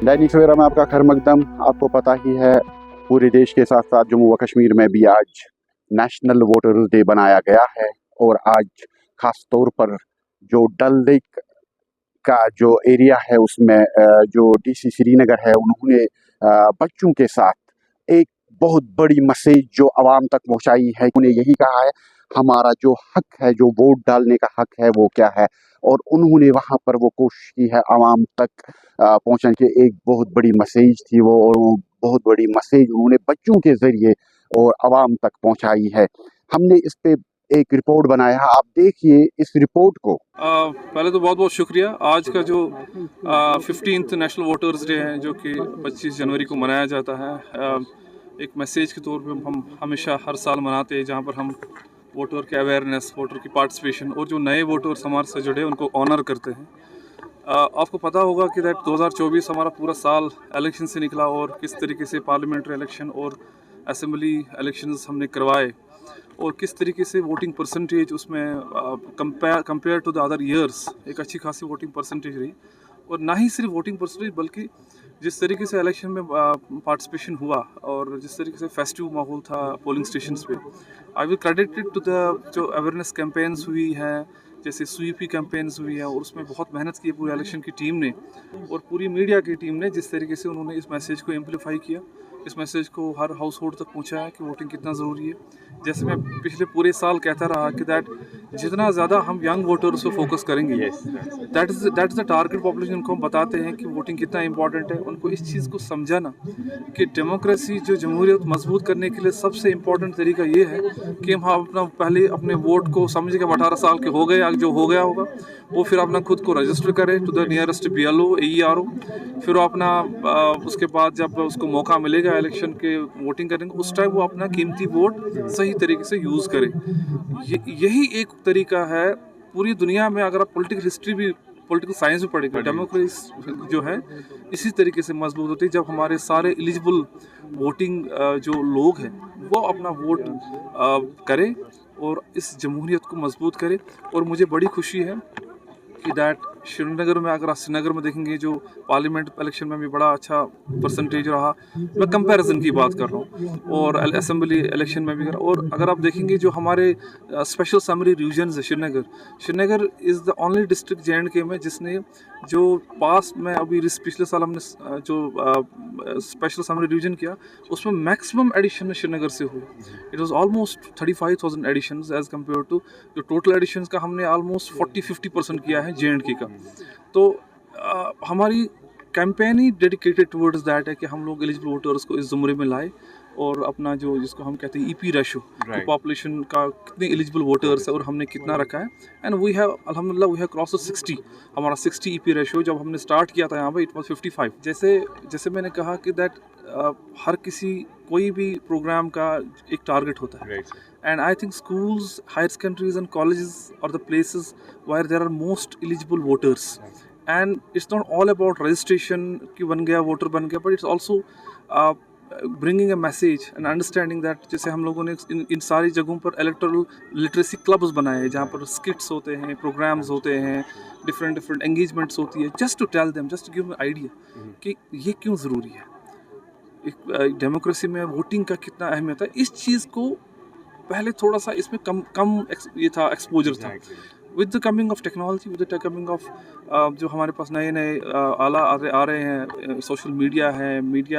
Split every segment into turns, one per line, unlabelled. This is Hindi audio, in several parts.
दैनिक सवेरा में आपका खैर मकदम। आपको पता ही है, पूरे देश के साथ साथ जम्मू व कश्मीर में भी आज नेशनल वोटर्स डे बनाया गया है। और आज खास तौर पर जो डल लेक का जो एरिया है उसमें जो डीसी श्रीनगर है, उन्होंने बच्चों के साथ एक बहुत बड़ी मैसेज जो आवाम तक पहुंचाई है। उन्हें यही कहा है हमारा जो हक है, जो वोट डालने का हक है वो क्या है। और उन्होंने वहां पर वो कोशिश की है आवाम तक पहुंचाने की। एक बहुत बड़ी मैसेज थी वो, और वो बहुत बड़ी मैसेज उन्होंने बच्चों के जरिए और आवाम तक पहुंचाई है। हमने इस पे एक रिपोर्ट बनाया है, आप देखिए इस रिपोर्ट को।
पहले तो बहुत बहुत शुक्रिया। आज का जो 15th नेशनल वोटर्स डे है, जो कि 25 जनवरी को मनाया जाता है, एक मैसेज के तौर पे हम हमेशा हर साल मनाते हैं, जहां पर हम वोटर के अवेयरनेस, वोटर की पार्टिसिपेशन और जो नए वोटर्स हमारे से जुड़े उनको ऑनर करते हैं। आपको पता होगा कि 2024 हमारा पूरा साल इलेक्शन से निकला, और किस तरीके से पार्लियामेंट्री इलेक्शन और असेंबली इलेक्शंस हमने करवाए, और किस तरीके से वोटिंग परसेंटेज उसमें compare to the other years एक अच्छी खासी वोटिंग परसेंटेज रही। और ना ही सिर्फ वोटिंग परसेंटेज, बल्कि जिस तरीके से इलेक्शन में पार्टिसिपेशन हुआ और जिस तरीके से फेस्टिव माहौल था पोलिंग स्टेशंस पे, I will credit it to the जो अवेयरनेस कैंपेन्स हुई है, जैसे स्वीप की कैंपेन्स हुई है, और उसमें बहुत मेहनत की है पूरी इलेक्शन की टीम ने और पूरी मीडिया की टीम ने, जिस तरीके से उन्होंने इस मैसेज को एम्पलीफाई किया, इस मैसेज को हर हाउस होल्ड तक पहुँचाया कि वोटिंग कितना ज़रूरी है। जैसे मैं पिछले पूरे साल कहता रहा कि जितना ज़्यादा हम यंग वोटर्स को फोकस करेंगे, that is the target population. उनको हम बताते हैं कि वोटिंग कितना इंपॉर्टेंट है, उनको इस चीज़ को समझाना कि डेमोक्रेसी, जो जमहूरियत मजबूत करने के लिए सबसे इम्पोर्टेंट तरीका ये है कि हम अपना पहले अपने वोट को समझ के 18 साल के हो गए, जो हो गया होगा वो फिर अपना खुद को रजिस्टर करे to the nearest BLO AERO। फिर वो अपना उसके बाद जब उसको मौका मिलेगा इलेक्शन के वोटिंग करने का, उस टाइम वो अपना कीमती वोट सही तरीके से यूज़ करे। यही एक तरीका है। पूरी दुनिया में अगर आप पॉलिटिकल हिस्ट्री भी, पॉलिटिकल साइंस भी पढ़ेंगे, डेमोक्रेसी जो है इसी तरीके से मजबूत होती है, जब हमारे सारे एलिजिबल वोटिंग जो लोग हैं वो अपना वोट करें और इस जमहूरियत को मजबूत करें। और मुझे बड़ी खुशी है कि श्रीनगर में, अगर आप श्रीनगर में देखेंगे, जो पार्लियामेंट इलेक्शन में भी बड़ा अच्छा परसेंटेज रहा, मैं कंपैरिजन की बात कर रहा हूँ, और असेंबली इलेक्शन में भी। और अगर आप देखेंगे जो हमारे स्पेशल समरी रीजन्स है, Srinagar is the only district JNK में जिसने जो पास में अभी पिछले साल हमने जो स्पेशल समरी रीजन किया, उसमें मैक्सिमम एडिशन श्रीनगर से हुए। It was almost 35,000 additions as compare to जो टोटल एडिशंस का हमने ऑलमोस्ट 40-50% किया है JNK का। तो हमारी campaign he dedicated towards that है कि हम लोग एलिजिबल वोटर्स को इस ज़ुमरे में लाए, और अपना जो जिसको हम कहते हैं EP रेशो, पॉपुलेशन का कितने एलिजिबल वोटर्स है और हमने कितना रखा है, एंड वी हैव अल्हम्दुलिल्लाह वी हैव क्रॉस 60। हमारा 60 EP रेशो जब हमने स्टार्ट किया था यहाँ पे, इट वाज 55। जैसे मैंने कहा कि हर किसी कोई भी प्रोग्राम का एक टारगेट होता है, and I think schools, higher secondaries and colleges are the places where there are most eligible voters. And it's not all about registration कि बन गया वोटर बन गया, but it's also bringing a message and understanding that, जैसे हम लोगों ने इन सारी जगहों पर इलेक्टोरल लिटरेसी क्लब्स बनाए हैं, जहाँ पर स्किट्स होते हैं, प्रोग्राम्स होते हैं, डिफरेंट एंगेजमेंट्स होती है, just to tell them, just to give idea कि ये क्यों ज़रूरी है, एक डेमोक्रेसी में वोटिंग का कितना अहमियत है। इस चीज़ को पहले थोड़ा सा इसमें कम ये था, एक्सपोजर था। With the coming of technology, with the coming of जो हमारे पास नए आला आ रहे हैं, सोशल मीडिया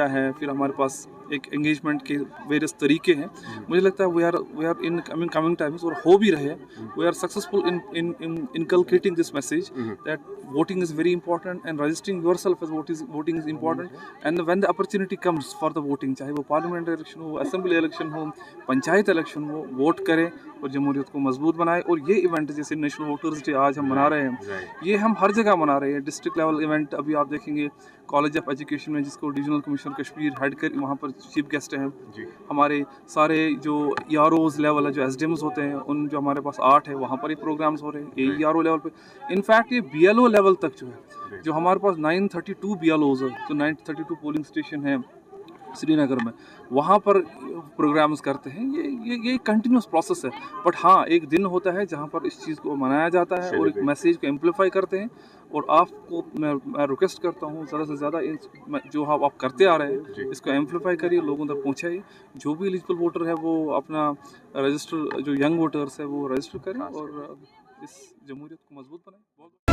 है, फिर हमारे पास एक एंगेजमेंट के वेरियस तरीके हैं। मुझे लगता है we are in coming times, और हो भी रहे हैं, we are successful in inculcating this message that voting is very important and registering yourself as voting is important, and when the opportunity comes for the voting, चाहे वो पार्लियामेंट इलेक्शन हो, असेंबली इलेक्शन हो, पंचायत इलेक्शन हो, वोट करें और जमहूरियत को मजबूत बनाए। और ये इवेंट जैसे नेशनल वोटर्स डे आज हम मना रहे हैं, ये हम हर जगह मना रहे हैं। डिस्ट्रिक्ट लेवल इवेंट अभी आप देखेंगे कॉलेज ऑफ एजुकेशन में, जिसको रीजनल कमिश्नर कश्मीर हेड कर, वहाँ पर चीफ गेस्ट हैं हमारे सारे जो EROs लेवल है, जो SDMs होते हैं, उन जो हमारे पास 8 है, वहाँ पर ही प्रोग्राम्स हो रहे हैं। AERO लेवल पे, इनफैक्ट ये BLO लेवल तक जो है, जो हमारे पास 932 BLOs है, तो 932 पोलिंग स्टेशन है, श्रीनगर में, वहाँ पर प्रोग्राम्स करते हैं। ये कंटिन्यूस प्रोसेस है। बट हाँ, एक दिन होता है जहाँ पर इस चीज़ को मनाया जाता है और एक मैसेज को एम्पलीफाई करते हैं। और आपको मैं रिक्वेस्ट करता हूँ ज़्यादा से ज़्यादा जो आप करते आ रहे हैं इसको एम्पलीफाई करिए, लोगों तक पहुँचाइए। जो भी एलिजिबल वोटर है वो अपना रजिस्टर, जो यंग वोटर्स है वो रजिस्टर करें और इस जमहूरियत को मजबूत बनाएं।